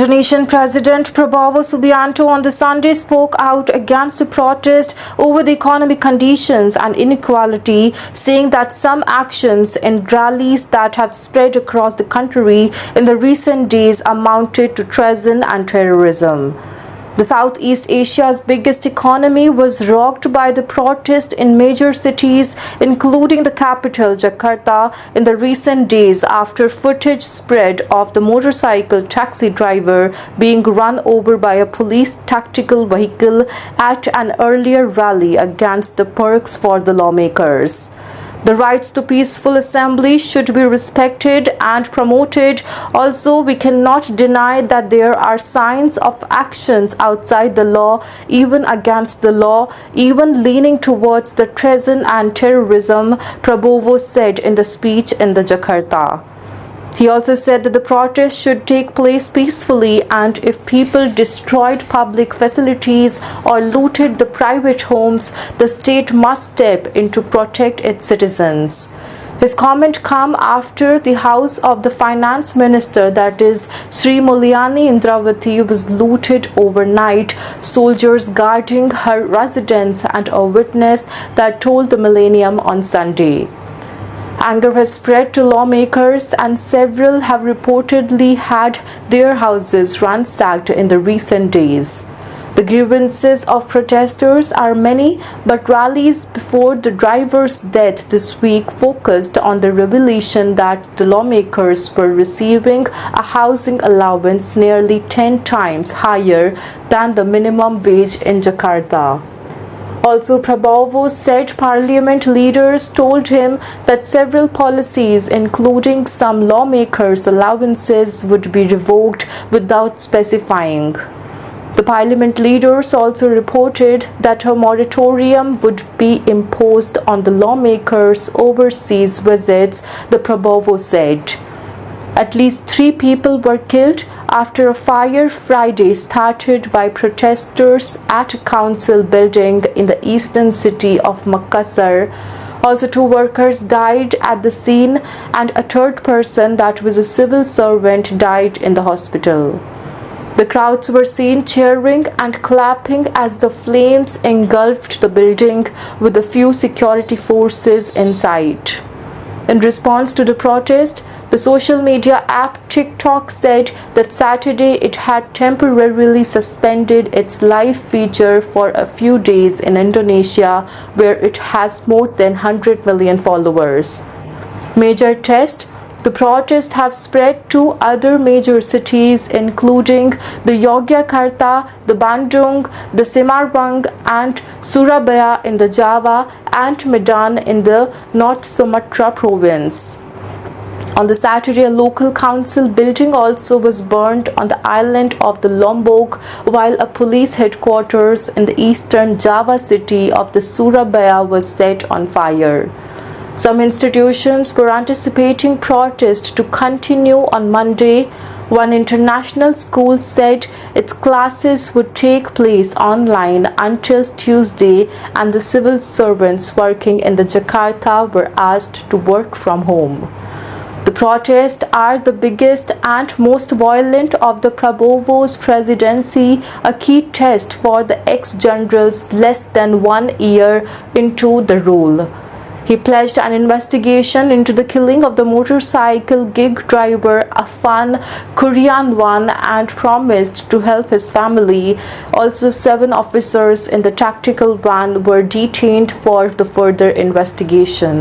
Indonesian President Prabowo Subianto on the Sunday spoke out against the protest over the economic conditions and inequality, saying that some actions and rallies that have spread across the country in the recent days amounted to treason and terrorism. The Southeast Asia's biggest economy was rocked by the protest in major cities, including the capital, Jakarta, in the recent days after footage spread of the motorcycle taxi driver being run over by a police tactical vehicle at an earlier rally against the perks for the lawmakers. The rights to peaceful assembly should be respected and promoted. Also, we cannot deny that there are signs of actions outside the law, even against the law, even leaning towards the treason and terrorism, Prabowo said in the speech in the Jakarta. He also said that the protest should take place peacefully, and if people destroyed public facilities or looted the private homes, the state must step in to protect its citizens. His comment came after the house of the finance minister, that is Sri Mulyani Indrawati, was looted overnight, soldiers guarding her residence, and a witness that told the Millennium on Sunday. Anger has spread to lawmakers, and several have reportedly had their houses ransacked in the recent days. The grievances of protesters are many, but rallies before the driver's death this week focused on the revelation that the lawmakers were receiving a housing allowance nearly 10 times higher than the minimum wage in Jakarta. Also, Prabowo said parliament leaders told him that several policies, including some lawmakers' allowances, would be revoked without specifying. The parliament leaders also reported that a moratorium would be imposed on the lawmakers' overseas visits, the Prabowo said. At least 3 people were killed after a fire Friday started by protesters at a council building in the eastern city of Makassar. Also, 2 workers died at the scene, and a third person, that was a civil servant, died in the hospital. The crowds were seen cheering and clapping as the flames engulfed the building, with a few security forces inside. In response to the protest, the social media app TikTok said that Saturday it had temporarily suspended its live feature for a few days in Indonesia, where it has more than 100 million followers. Major test. The protests have spread to other major cities, including the Yogyakarta, the Bandung, the Semarang, and Surabaya in the Java, and Medan in the North Sumatra province. On the Saturday, a local council building also was burned on the island of the Lombok, while a police headquarters in the eastern Java city of the Surabaya was set on fire. Some institutions were anticipating protest to continue on Monday. One international school said its classes would take place online until Tuesday, and the civil servants working in the Jakarta were asked to work from home. The protests are the biggest and most violent of the Prabowo's presidency, a key test for the ex-generals less than 1 year into the role. He pledged an investigation into the killing of the motorcycle gig driver, a fun Korean one, and promised to help his family. Also, 7 officers in the tactical van were detained for the further investigation.